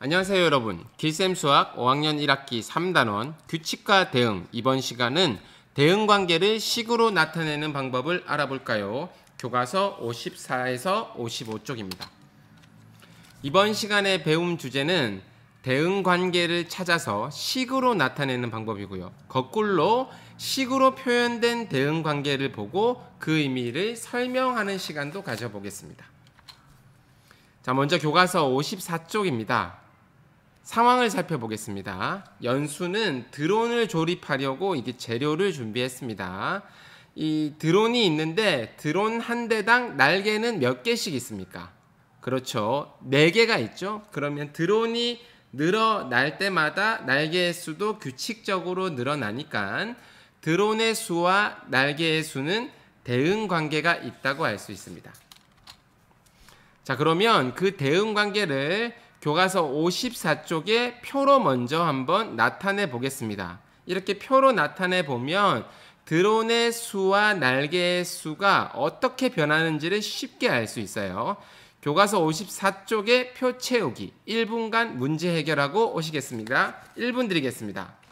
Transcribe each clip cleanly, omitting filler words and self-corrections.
안녕하세요 여러분. 길쌤 수학 5학년 1학기 3단원 규칙과 대응. 이번 시간은 대응관계를 식으로 나타내는 방법을 알아볼까요? 교과서 54에서 55쪽입니다. 이번 시간에 배움 주제는 대응관계를 찾아서 식으로 나타내는 방법이고요. 거꾸로 식으로 표현된 대응관계를 보고 그 의미를 설명하는 시간도 가져보겠습니다. 자, 먼저 교과서 54쪽입니다. 상황을 살펴보겠습니다. 연수는 드론을 조립하려고 이게 재료를 준비했습니다. 이 드론이 있는데 드론 한 대당 날개는 몇 개씩 있습니까? 그렇죠. 4개가 있죠. 그러면 드론이 늘어날 때마다 날개의 수도 규칙적으로 늘어나니까 드론의 수와 날개의 수는 대응 관계가 있다고 알 수 있습니다. 자, 그러면 그 대응 관계를 교과서 54쪽에 표로 먼저 한번 나타내 보겠습니다. 이렇게 표로 나타내 보면 드론의 수와 날개의 수가 어떻게 변하는지를 쉽게 알 수 있어요. 교과서 54쪽에 표 채우기 1분간 문제 해결하고 오시겠습니다. 1분 드리겠습니다.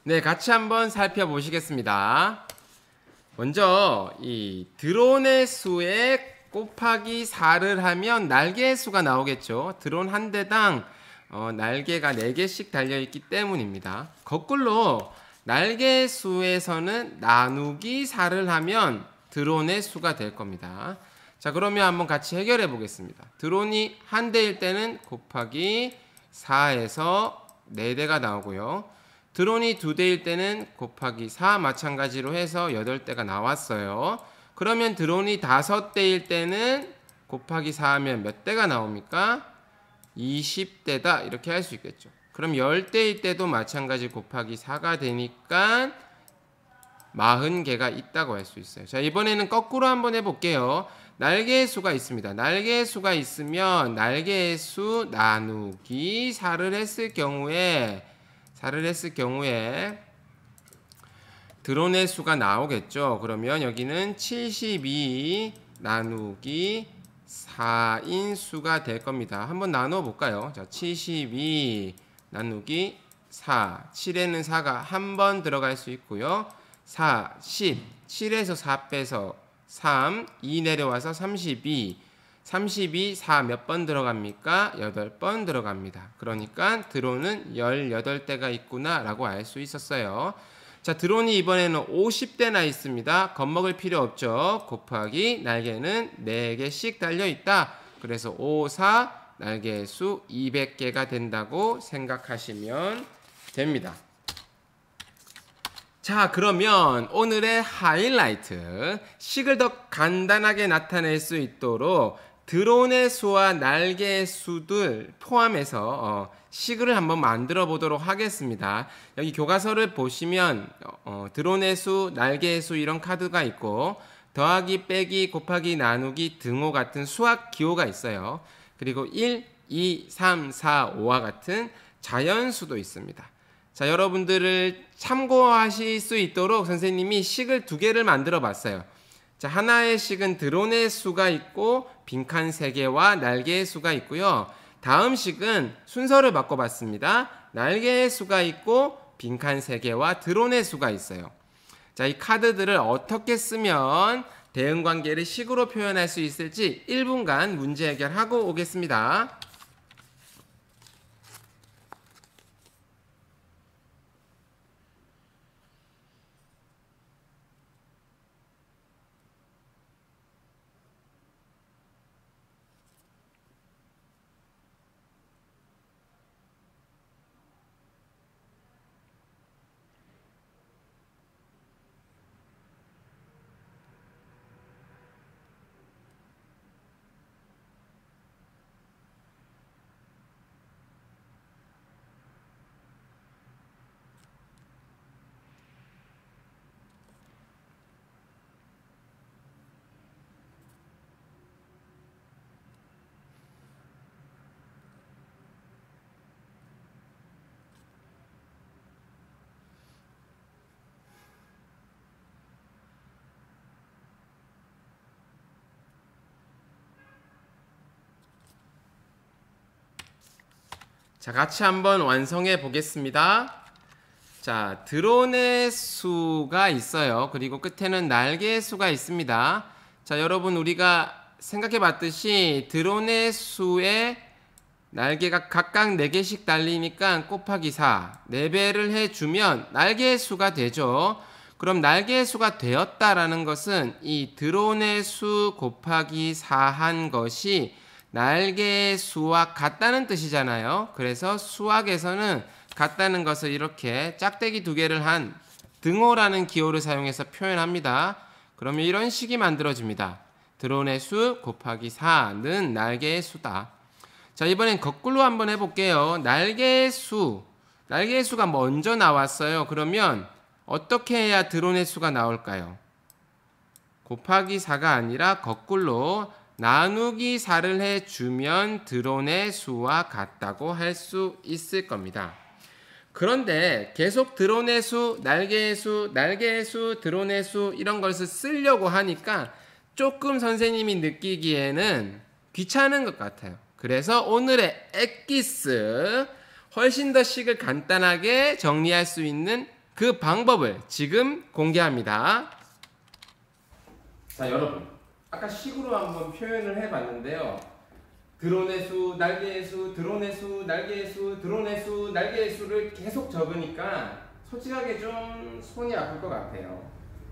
네, 같이 한번 살펴보시겠습니다. 먼저 이 드론의 수에 곱하기 4를 하면 날개의 수가 나오겠죠. 드론 한 대당 날개가 4개씩 달려있기 때문입니다. 거꾸로 날개의 수에서는 나누기 4를 하면 드론의 수가 될 겁니다. 자, 그러면 한번 같이 해결해 보겠습니다. 드론이 한 대일 때는 곱하기 4에서 4대가 나오고요. 드론이 2대일 때는 곱하기 4 마찬가지로 해서 8대가 나왔어요. 그러면 드론이 5대일 때는 곱하기 4 하면 몇 대가 나옵니까? 20대다 이렇게 할 수 있겠죠. 그럼 10대일 때도 마찬가지 곱하기 4가 되니까 40개가 있다고 할 수 있어요. 자, 이번에는 거꾸로 한번 해볼게요. 날개의 수가 있습니다. 날개의 수가 있으면 날개의 수 나누기 4를 했을 경우에 드론의 수가 나오겠죠. 그러면 여기는 72 나누기 4인 수가 될 겁니다. 한번 나눠 볼까요? 자, 72 나누기 4. 7에는 4가 한 번 들어갈 수 있고요. 4, 10. 7에서 4 빼서 3, 2 내려와서 32. 32, 4 몇 번 들어갑니까? 8번 들어갑니다. 그러니까 드론은 18대가 있구나 라고 알 수 있었어요. 자, 드론이 이번에는 50대나 있습니다. 겁먹을 필요 없죠. 곱하기 날개는 4개씩 달려있다. 그래서 5, 4 날개의 수 200개가 된다고 생각하시면 됩니다. 자, 그러면 오늘의 하이라이트, 식을 더 간단하게 나타낼 수 있도록 드론의 수와 날개의 수들 포함해서 식을 한번 만들어 보도록 하겠습니다. 여기 교과서를 보시면 드론의 수, 날개의 수 이런 카드가 있고 더하기, 빼기, 곱하기, 나누기, 등호 같은 수학 기호가 있어요. 그리고 1, 2, 3, 4, 5와 같은 자연수도 있습니다. 자, 여러분들을 참고하실 수 있도록 선생님이 식을 2개를 만들어 봤어요. 자, 하나의 식은 드론의 수가 있고 빈칸 3개와 날개의 수가 있고요. 다음 식은 순서를 바꿔봤습니다. 날개의 수가 있고 빈칸 3개와 드론의 수가 있어요. 자, 이 카드들을 어떻게 쓰면 대응관계를 식으로 표현할 수 있을지 1분간 문제 해결하고 오겠습니다. 자, 같이 한번 완성해 보겠습니다. 자, 드론의 수가 있어요. 그리고 끝에는 날개의 수가 있습니다. 자, 여러분 우리가 생각해 봤듯이 드론의 수에 날개가 각각 4개씩 달리니까 곱하기 4, 4배를 해주면 날개의 수가 되죠. 그럼 날개의 수가 되었다라는 것은 이 드론의 수 곱하기 4한 것이 날개의 수와 같다는 뜻이잖아요. 그래서 수학에서는 같다는 것을 이렇게 짝대기 2개를 한 등호라는 기호를 사용해서 표현합니다. 그러면 이런 식이 만들어집니다. 드론의 수 곱하기 4는 날개의 수다. 자, 이번엔 거꾸로 한번 해볼게요. 날개의 수가 먼저 나왔어요. 그러면 어떻게 해야 드론의 수가 나올까요? 곱하기 4가 아니라 거꾸로 나누기 4를 해주면 드론의 수와 같다고 할 수 있을 겁니다. 그런데 계속 드론의 수, 날개의 수, 드론의 수 이런 것을 쓰려고 하니까 조금 선생님이 느끼기에는 귀찮은 것 같아요. 그래서 오늘의 엑기스 훨씬 더 식을 간단하게 정리할 수 있는 그 방법을 지금 공개합니다. 자, 여러분 아까 식으로 한번 표현을 해봤는데요. 드론의 수, 날개의 수, 드론의 수, 날개의 수, 드론의 수, 날개의 수를 계속 적으니까 솔직하게 좀 손이 아플 것 같아요.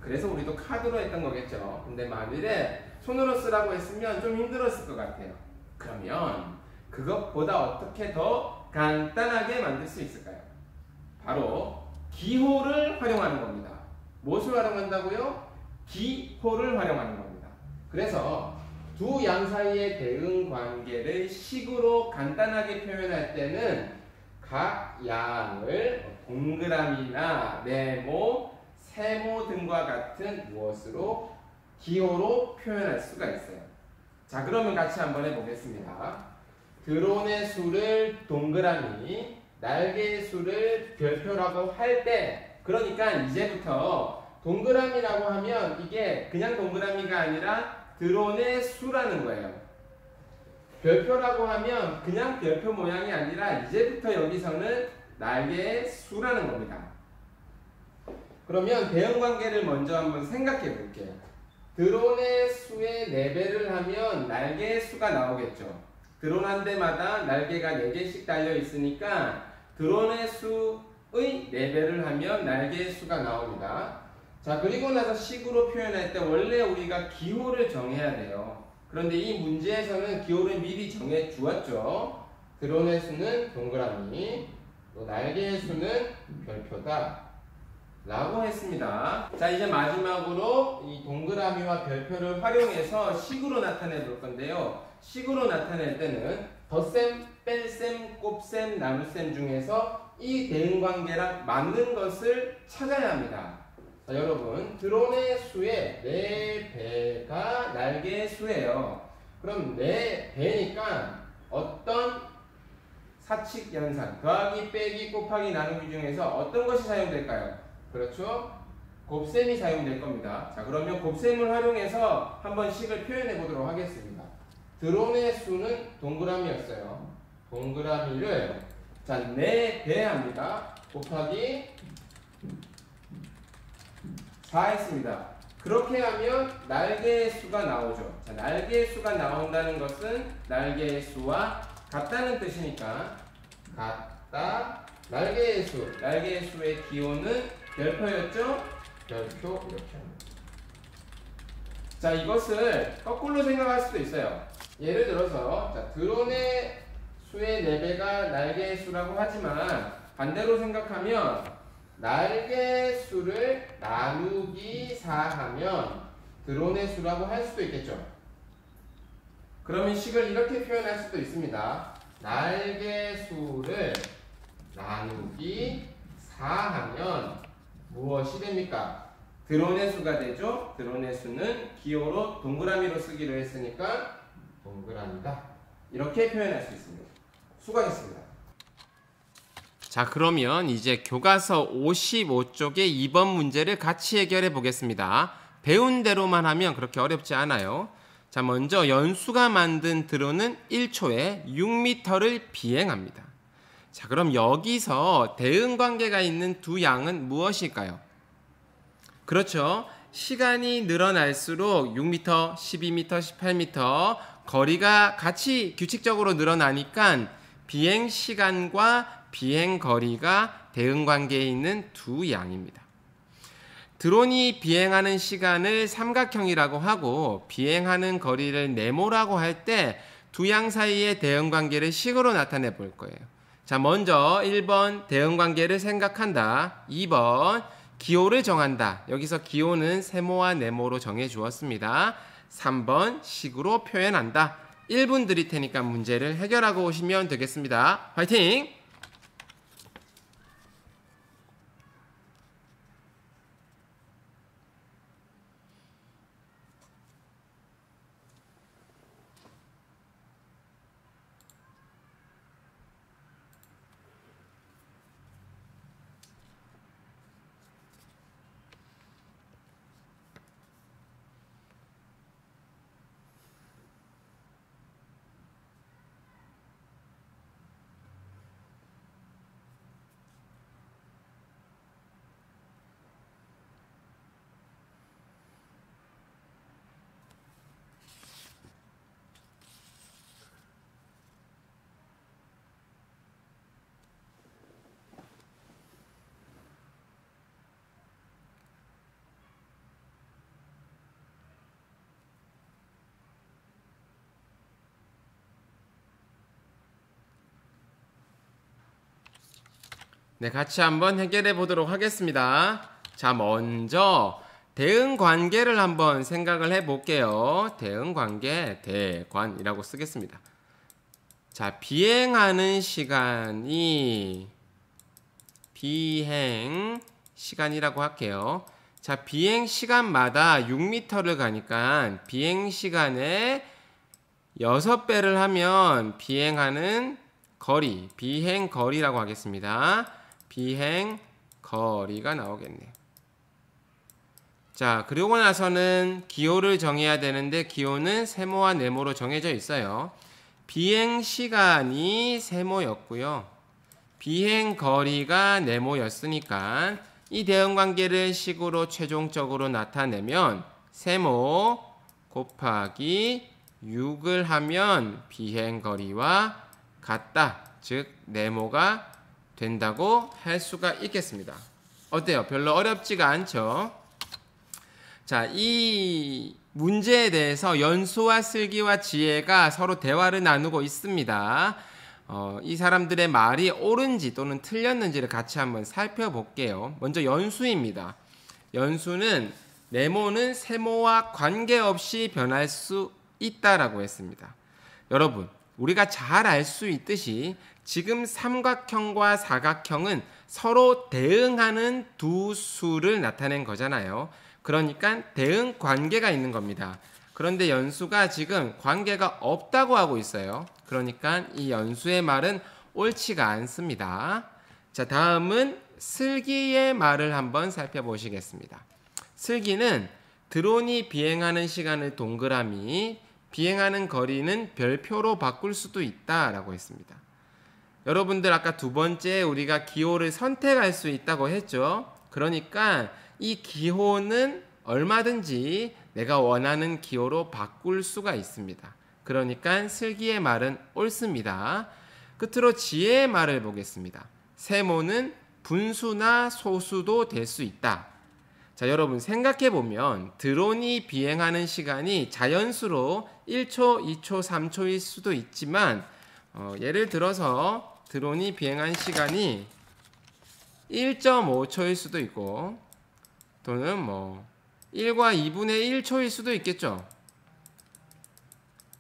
그래서 우리도 카드로 했던 거겠죠. 근데 만일에 손으로 쓰라고 했으면 좀 힘들었을 것 같아요. 그러면 그것보다 어떻게 더 간단하게 만들 수 있을까요? 바로 기호를 활용하는 겁니다. 무엇을 활용한다고요? 기호를 활용하는 겁니다. 그래서 두 양 사이의 대응 관계를 식으로 간단하게 표현할 때는 각 양을 동그라미나 네모, 세모 등과 같은 무엇으로 기호로 표현할 수가 있어요. 자, 그러면 같이 한번 해보겠습니다. 드론의 수를 동그라미, 날개의 수를 별표라고 할 때, 그러니까 이제부터 동그라미라고 하면 이게 그냥 동그라미가 아니라 드론의 수라는 거예요. 별표라고 하면 그냥 별표 모양이 아니라 이제부터 여기서는 날개의 수라는 겁니다. 그러면 대응 관계를 먼저 한번 생각해 볼게요. 드론의 수의 4배를 하면 날개의 수가 나오겠죠. 드론 한 대마다 날개가 4개씩 달려 있으니까 드론의 수의 4배를 하면 날개의 수가 나옵니다. 자, 그리고 나서 식으로 표현할 때 원래 우리가 기호를 정해야 돼요. 그런데 이 문제에서는 기호를 미리 정해 주었죠. 드론의 수는 동그라미, 또 날개의 수는 별표다 라고 했습니다. 자, 이제 마지막으로 이 동그라미와 별표를 활용해서 식으로 나타내 볼 건데요. 식으로 나타낼 때는 덧셈, 뺄셈, 곱셈, 나눗셈 중에서 이 대응관계랑 맞는 것을 찾아야 합니다. 자, 여러분 드론의 수의 4배가 날개의 수예요. 그럼 4배니까 어떤 사칙 연산, 더하기, 빼기, 곱하기, 나누기 중에서 어떤 것이 사용될까요? 그렇죠? 곱셈이 사용될 겁니다. 자, 그러면 곱셈을 활용해서 한번 식을 표현해 보도록 하겠습니다. 드론의 수는 동그라미였어요. 동그라미를 자 4배 합니다. 곱하기 4 했습니다. 그렇게 하면 날개의 수가 나오죠. 자, 날개의 수가 나온다는 것은 날개의 수와 같다는 뜻이니까 같다 날개의 수, 날개의 수의 기호는 별표였죠? 별표 이렇게 합니다. 자, 이것을 거꾸로 생각할 수도 있어요. 예를 들어서 자, 드론의 수의 4배가 날개의 수라고 하지만 반대로 생각하면 날개의 수를 나누기 4하면 드론의 수라고 할 수도 있겠죠. 그러면 식을 이렇게 표현할 수도 있습니다. 날개 수를 나누기 4하면 무엇이 됩니까? 드론의 수가 되죠. 드론의 수는 기호로 동그라미로 쓰기로 했으니까 동그라미다. 이렇게 표현할 수 있습니다. 수고하셨습니다. 자, 그러면 이제 교과서 55쪽의 2번 문제를 같이 해결해 보겠습니다. 배운 대로만 하면 그렇게 어렵지 않아요. 자, 먼저 연수가 만든 드론은 1초에 6m를 비행합니다. 자, 그럼 여기서 대응관계가 있는 두 양은 무엇일까요? 그렇죠. 시간이 늘어날수록 6m, 12m, 18m 거리가 같이 규칙적으로 늘어나니까 비행시간과 비행거리가 대응관계에 있는 두 양입니다. 드론이 비행하는 시간을 삼각형이라고 하고 비행하는 거리를 네모라고 할 때 두 양 사이의 대응관계를 식으로 나타내 볼 거예요. 자, 먼저 1번 대응관계를 생각한다. 2번 기호를 정한다. 여기서 기호는 세모와 네모로 정해 주었습니다. 3번 식으로 표현한다. 1분 드릴 테니까 문제를 해결하고 오시면 되겠습니다. 화이팅! 네, 같이 한번 해결해 보도록 하겠습니다. 자, 먼저 대응관계를 한번 생각을 해 볼게요. 대응관계, 대관이라고 쓰겠습니다. 자, 비행하는 시간이 비행 시간이라고 할게요. 자, 비행 시간마다 6m를 가니까 비행 시간에 6배를 하면 비행하는 거리, 비행 거리라고 하겠습니다. 비행 거리가 나오겠네요. 자, 그리고 나서는 기호를 정해야 되는데 기호는 세모와 네모로 정해져 있어요. 비행 시간이 세모였고요. 비행 거리가 네모였으니까 이 대응관계를 식으로 최종적으로 나타내면 세모 곱하기 6을 하면 비행 거리와 같다. 즉 네모가 된다고 할 수가 있겠습니다. 어때요? 별로 어렵지가 않죠? 자, 이 문제에 대해서 연수와 슬기와 지혜가 서로 대화를 나누고 있습니다. 이 사람들의 말이 옳은지 또는 틀렸는지를 같이 한번 살펴볼게요. 먼저 연수입니다. 연수는 네모는 세모와 관계없이 변할 수 있다라고 했습니다. 여러분, 우리가 잘 알 수 있듯이 지금 삼각형과 사각형은 서로 대응하는 두 수를 나타낸 거잖아요. 그러니까 대응 관계가 있는 겁니다. 그런데 연수가 지금 관계가 없다고 하고 있어요. 그러니까 이 연수의 말은 옳지가 않습니다. 자, 다음은 슬기의 말을 한번 살펴보시겠습니다. 슬기는 드론이 비행하는 시간을 동그라미, 비행하는 거리는 별표로 바꿀 수도 있다라고 했습니다. 여러분들 아까 두 번째 우리가 기호를 선택할 수 있다고 했죠. 그러니까 이 기호는 얼마든지 내가 원하는 기호로 바꿀 수가 있습니다. 그러니까 슬기의 말은 옳습니다. 끝으로 지혜의 말을 보겠습니다. 세모는 분수나 소수도 될 수 있다. 자, 여러분 생각해 보면 드론이 비행하는 시간이 자연수로 1초, 2초, 3초일 수도 있지만 예를 들어서 드론이 비행한 시간이 1.5초일 수도 있고 또는 1과 2분의 1초일 수도 있겠죠.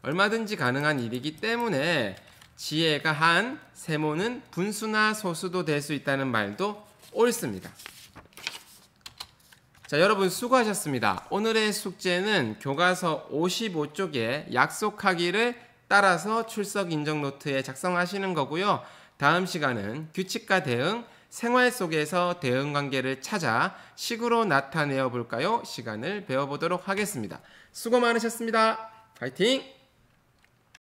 얼마든지 가능한 일이기 때문에 지혜가 한 세모는 분수나 소수도 될 수 있다는 말도 옳습니다. 자, 여러분 수고하셨습니다. 오늘의 숙제는 교과서 55쪽에 약속하기를 따라서 출석 인정 노트에 작성하시는 거고요. 다음 시간은 규칙과 대응, 생활 속에서 대응 관계를 찾아 식으로 나타내어 볼까요? 시간을 배워보도록 하겠습니다. 수고 많으셨습니다. 파이팅!